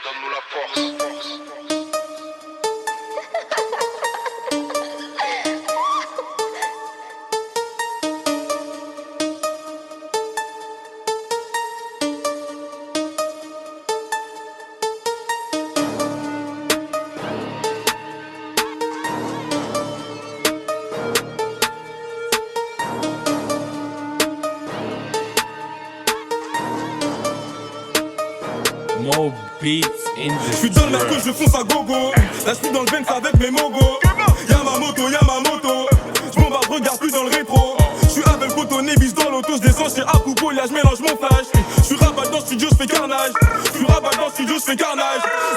donne-nous la force. Mo beats in the J'suis dans le merco, je fonce à gogo. Là j'suis dans le Benz avec mes mogos. Y'a ma moto. J'bombarde, regarde plus dans le rétro. J'suis avec le poteau, Nevis dans l'auto. J'descends chez Apoupo, là j'mélange mon flash. J'suis rabat dans le studio, j'fais carnage.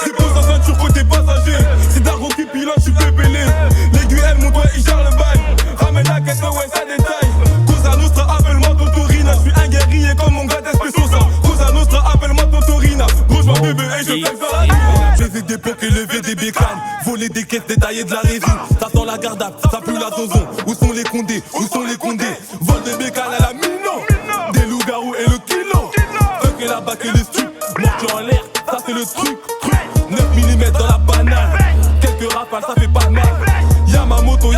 C'est pose en ceinture côté passager. C'est Dargo qui pilote, j'suis pépélé. L'aiguille, mon doigt, il gère le bail. Ramène la caisse, ouais, ça détaille. Cosa Nostra, appelle-moi Totorina. J'suis un guerrier comme mon gars d'Espesosa. Cosa Nostra, appelle-moi Totorina. Gros bébé et je fais le faire. J'ai des blocs et levé des bécanes. Voler des caisses détaillées de la résine. Ça sent la garde, ça pue la dozon. Où sont les condés? Vol des bécanes à la mino. Des loups-garous et le kilo. Fuck et la bac et les stups. Mortu en l'air, ça c'est le truc. 9 mm dans la banane. Quelques rafales, ça fait pas mal. Y'a ma moto.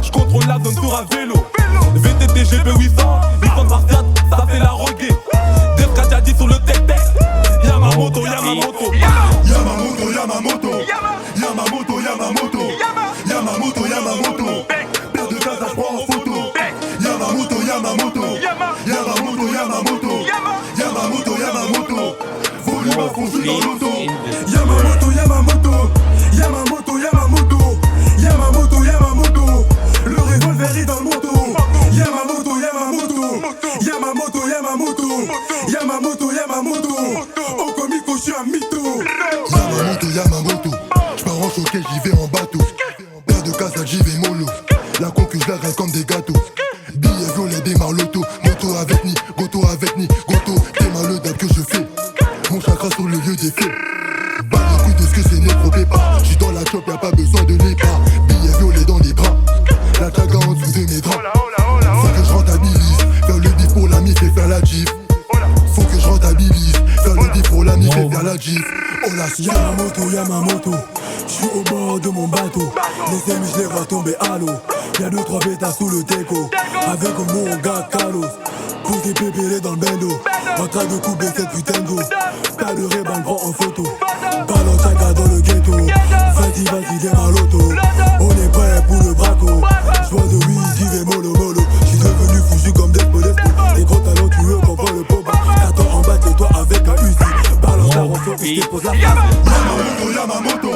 J'contrôle la zone tour à vélo. VTT GP 800. 800 Spartiate, ça fait la roguée. Defka Jadi sur le tech-tech. Y'a ma moto. Paire de gaz, je prends en photo. Y'a ma moto. Volume à fond, j'suis dans l'auto. Y'a ma moto. Le revolver est dans le moto. Y'a ma moto. Au comico, j'suis un mytho. Y'a ma moto. J'pars en choquet, j'y vais en bateau. Paire de cassages, j'y vais mollo. La concu, je la reste comme des gâteaux. Billets violets, démarre l'auto. Moto avec ni, goto. Démarre le dab que je fais. Mon chakra sur le lieu des faits. Bas les couilles de ce que c'est négro pépa. J'suis dans la chop, y'a pas besoin de l'épa. Billets violets dans les bras. La chaga en dessous de mes draps. Faut que je rentabilise. Faire le bif pour la mif et faire la gif. Faut que je rentabilise. Faire le bif pour la mif et faire la gif. Oh la Y'a ma moto. J'suis au bord de mon bateau. Les amis, j'les vois tomber à l'eau. Y'a 2-3 bêtas sous le teco. Avec mon gars Carlos. Poussé pépéré dans le bendo. En train de couper cette putain d'eau. Pas de réban grand en photo. Ballon chaga dans le ghetto. Vas-y, démarre l'auto. On est prêt pour le braco. J'vois de oui, j'y vais mollo. J'suis devenu fouchu comme Despo. Les gros talents, tu veux qu'on prend le poba. Attends en bas, toi avec un Uzi. Balance la rançon, je dépose la femme. Y'a ma moto.